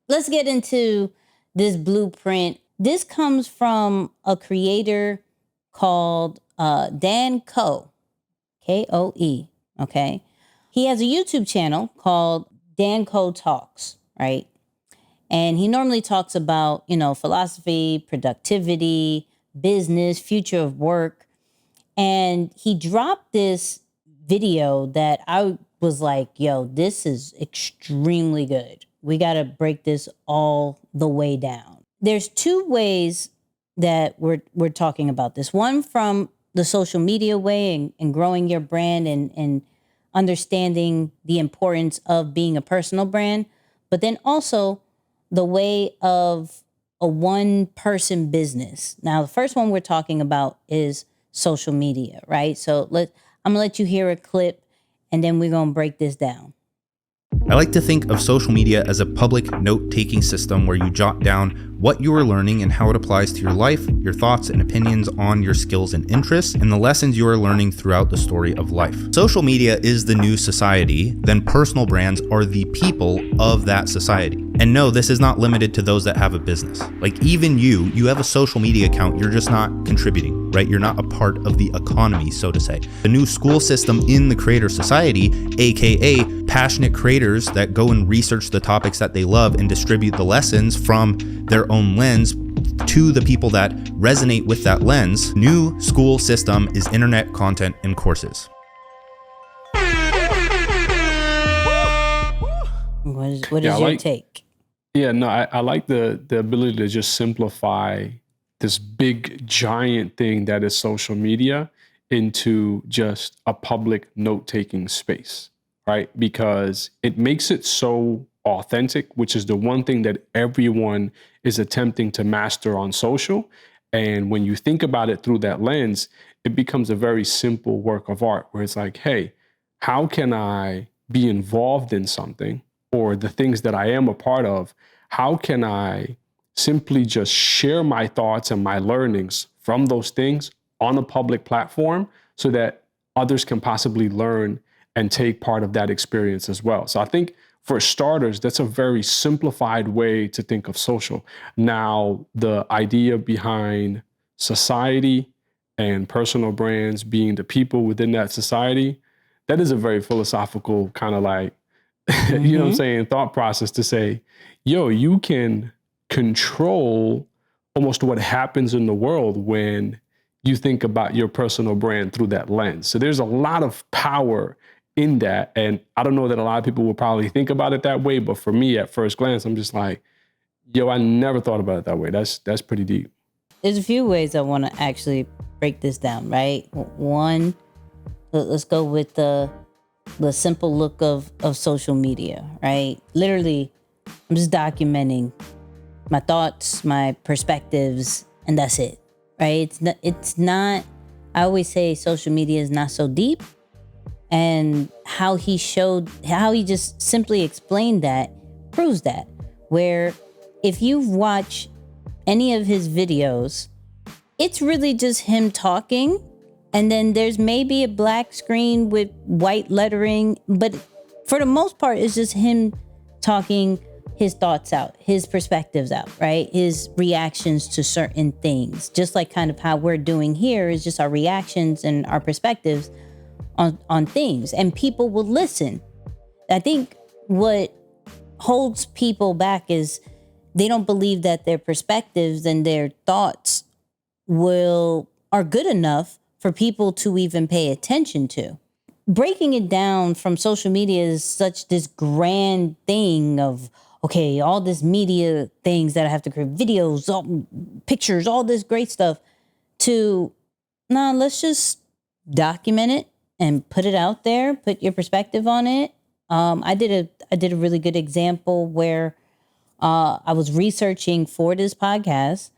let's get into this blueprint. This comes from a creator called Dan Coe, Koe. Okay. He has a YouTube channel called Dan Coe Talks, right? And he normally talks about, philosophy, productivity, business, future of work. And he dropped this video that I was like, yo, this is extremely good. We got to break this all the way down. There's two ways that we're talking about this. One from the social media way and growing your brand and understanding the importance of being a personal brand, but then also the way of a one-person business. Now, the first one we're talking about is social media, right? So I'm gonna let you hear a clip and then we're gonna break this down. I like to think of social media as a public note-taking system where you jot down what you are learning and how it applies to your life, your thoughts and opinions on your skills and interests, and the lessons you are learning throughout the story of life. Social media is the new society, then personal brands are the people of that society. And no, this is not limited to those that have a business. Like even you have a social media account, you're just not contributing, right? You're not a part of the economy, so to say. The new school system in the creator society, aka passionate creators that go and research the topics that they love and distribute the lessons from their own lens to the people that resonate with that lens. New school system is internet content and courses. What is your take? Yeah, no, I like the ability to just simplify this big giant thing that is social media into just a public note-taking space, right? Because it makes it so authentic, which is the one thing that everyone is attempting to master on social. And when you think about it through that lens, it becomes a very simple work of art where it's like, hey, how can I be involved in something or the things that I am a part of? How can I simply just share my thoughts and my learnings from those things on a public platform so that others can possibly learn and take part of that experience as well? So I think for starters, that's a very simplified way to think of social. Now, the idea behind society and personal brands being the people within that society, that is a very philosophical kind of like, you know what I'm saying, thought process to say, yo, you can control almost what happens in the world when you think about your personal brand through that lens. So there's a lot of power in that. And I don't know that a lot of people will probably think about it that way, but for me at first glance, I'm just like, yo, I never thought about it that way. That's pretty deep. There's a few ways I want to actually break this down, right? One, let's go with the simple look of social media, right? Literally, I'm just documenting my thoughts, my perspectives, and that's it, right? It's not, I always say social media is not so deep. And how he just simply explained that proves that. Where if you watch any of his videos, it's really just him talking. And then there's maybe a black screen with white lettering. But for the most part, it's just him talking his thoughts out, his perspectives out, right? His reactions to certain things. Just like kind of how we're doing here is just our reactions and our perspectives on things, and people will listen. I think what holds people back is they don't believe that their perspectives and their thoughts are good enough for people to even pay attention to. Breaking it down from social media is such this grand thing of, okay, all this media things that I have to create, videos, pictures, all this great stuff, to, let's just document it and put it out there, put your perspective on it. I did a really good example where I was researching for this podcast,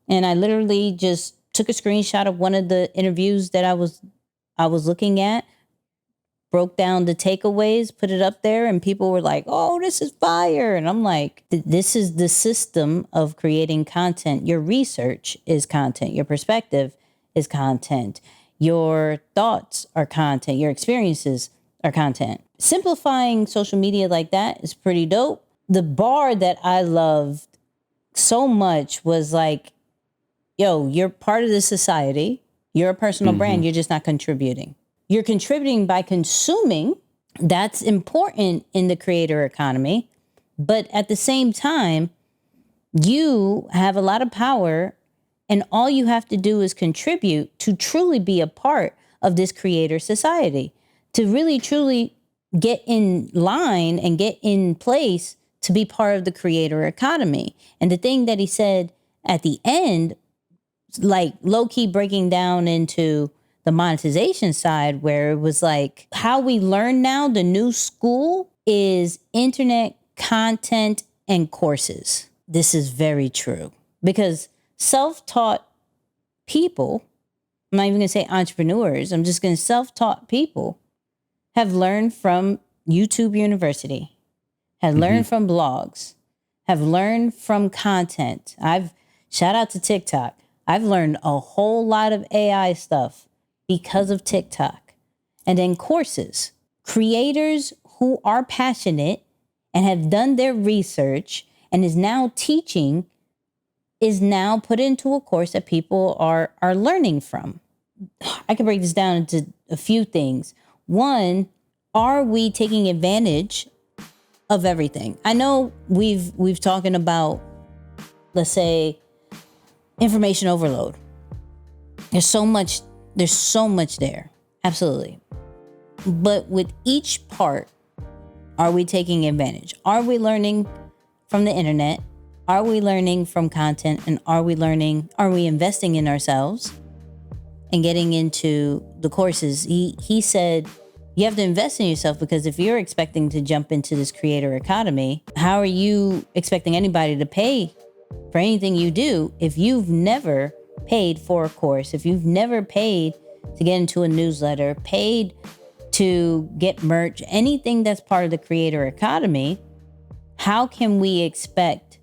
and I literally just took a screenshot of one of the interviews that I was looking at, broke down the takeaways, put it up there, and people were like, "Oh, this is fire!" And I'm like, "This is the system of creating content. Your research is content. Your perspective is content. Your thoughts are content. Your experiences are content." Simplifying social media like that is pretty dope. the bar that I loved so much was like, yo, you're part of the society. You're a personal brand. You're just not contributing. You're contributing by consuming. That's important in the creator economy. But at the same time, you have a lot of power, and all you have to do is contribute to truly be a part of this creator society, to really, truly get in line and get in place to be part of the creator economy. And the thing that he said at the end, like low key breaking down into the monetization side, where it was like how we learn now, the new school is internet content and courses. This is very true because self-taught people, I'm not even going to say entrepreneurs, I'm just going to self-taught people have learned from YouTube University, have learned from blogs, have learned from content. Shout out to TikTok. I've learned a whole lot of AI stuff because of TikTok. And then courses, creators who are passionate and have done their research and is now teaching, is now put into a course that people are learning from. I can break this down into a few things. One, are we taking advantage of everything? I know we've talking about, let's say, information overload. There's so much there. Absolutely. But with each part, are we taking advantage? Are we learning from the internet? Are we learning from content? And are we investing in ourselves and getting into the courses? He said, you have to invest in yourself, because if you're expecting to jump into this creator economy, how are you expecting anybody to pay for anything you do if you've never paid for a course, if you've never paid to get into a newsletter, paid to get merch, anything that's part of the creator economy? How can we expect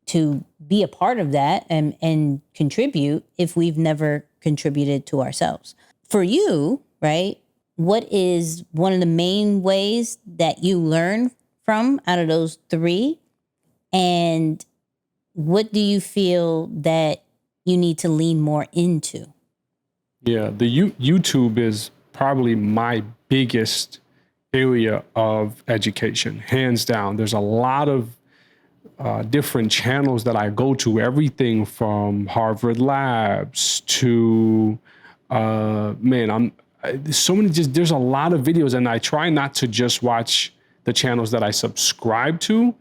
to be a part of that and contribute if we've never contributed to ourselves? For you, right? What is one of the main ways that you learn from out of those three? And what do you feel that you need to lean more into? Yeah, the YouTube is probably my biggest area of education, hands down. There's a lot of different channels that I go to, everything from Harvard Labs to, there's a lot of videos, and I try not to just watch the channels that I subscribe to.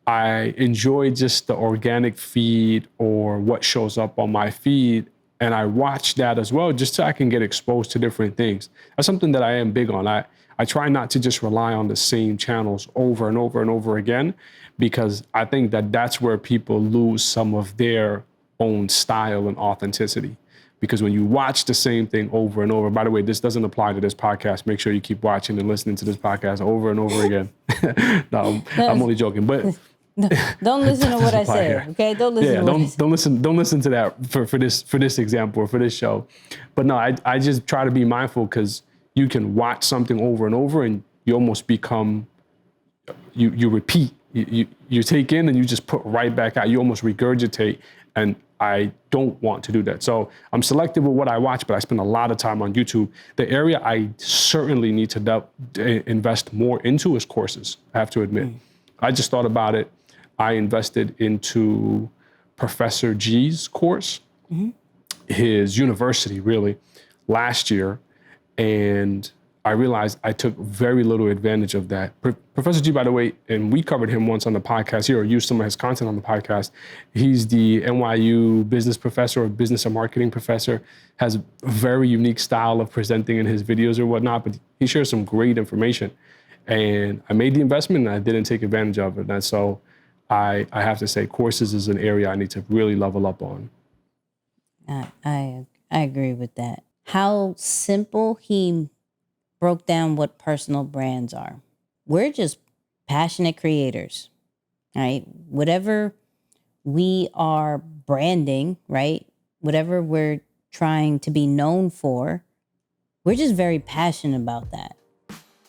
I enjoy just the organic feed or what shows up on my feed. And I watch that as well, just so I can get exposed to different things. That's something that I am big on. I try not to just rely on the same channels over and over and over again, because I think that that's where people lose some of their own style and authenticity. Because when you watch the same thing over and over, by the way, this doesn't apply to this podcast. Make sure you keep watching and listening to this podcast over and over again. No, I'm only joking, but don't listen to what I say, okay? Don't listen to what I say. Don't listen to that for this example or for this show. But no, I just try to be mindful, because you can watch something over and over and you almost become, you repeat. You take in and you just put right back out. You almost regurgitate, and I don't want to do that. So I'm selective with what I watch, but I spend a lot of time on YouTube. The area I certainly need to invest more into is courses, I have to admit. I just thought about it. I invested into Professor G's course, his university, really, last year. And I realized I took very little advantage of that. Professor G, by the way, and we covered him once on the podcast here, or used some of his content on the podcast. He's the NYU business professor, or business and marketing professor, has a very unique style of presenting in his videos or whatnot, but he shares some great information. And I made the investment and I didn't take advantage of it. And so I have to say courses is an area I need to really level up on. I agree with that. How simple he broke down what personal brands are. We're just passionate creators, right? Whatever we are branding, right? Whatever we're trying to be known for, we're just very passionate about that.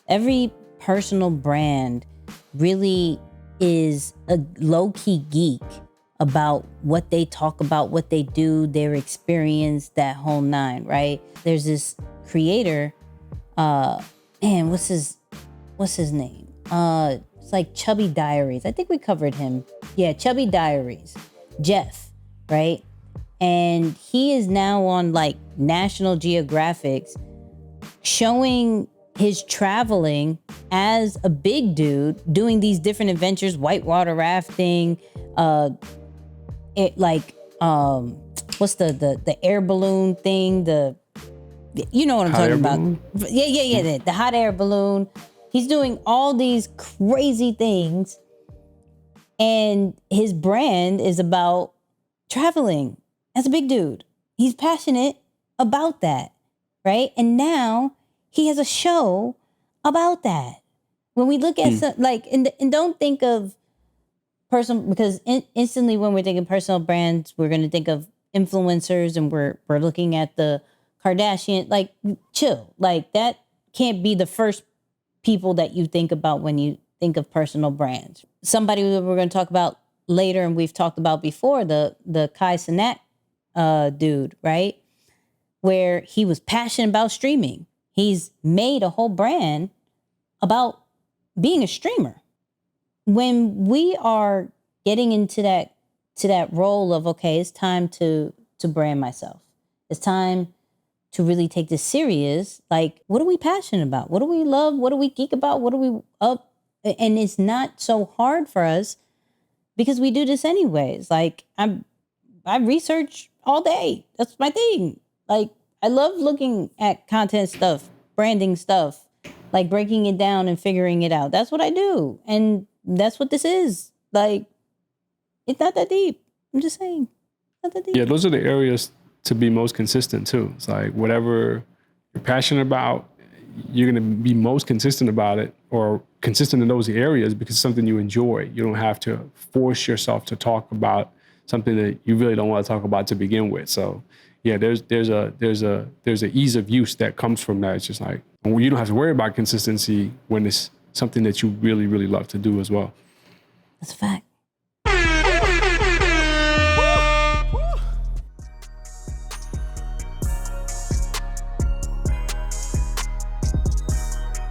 Every personal brand really is a low-key geek about what they talk about, what they do, their experience, that whole nine, right? There's this creator, man, what's his name? It's like Chubby Diaries. I think we covered him. Yeah, Chubby Diaries. Jeff, right? And he is now on like National Geographic's showing his traveling as a big dude, doing these different adventures, whitewater rafting, what's the air balloon thing? You know what I'm talking about. Yeah. The hot air balloon. He's doing all these crazy things, and his brand is about traveling as a big dude. He's passionate about that, right? And now he has a show about that. When we look at and don't think of personal, because instantly when we're thinking personal brands, we're going to think of influencers, and we're looking at the Kardashian. Like, chill. Like, that can't be the first people that you think about when you think of personal brands. Somebody that we're going to talk about later, and we've talked about before, the Kai Cenat dude, right? Where he was passionate about streaming. He's made a whole brand about being a streamer. When we are getting into that role of, okay, it's time to brand myself. It's time to really take this serious. Like, what are we passionate about? What do we love? What do we geek about? What do we up? And it's not so hard for us because we do this anyways. Like, I research all day. That's my thing. Like, I love looking at content stuff, branding stuff, like breaking it down and figuring it out. That's what I do. And that's what this is. Like, it's not that deep. I'm just saying. Not that deep. Yeah, those are the areas to be most consistent too. It's like whatever you're passionate about, you're going to be most consistent about it, or consistent in those areas because it's something you enjoy. You don't have to force yourself to talk about something that you really don't want to talk about to begin with. So yeah, there's a ease of use that comes from that. It's just like, you don't have to worry about consistency when it's something that you really, really love to do as well. That's a fact.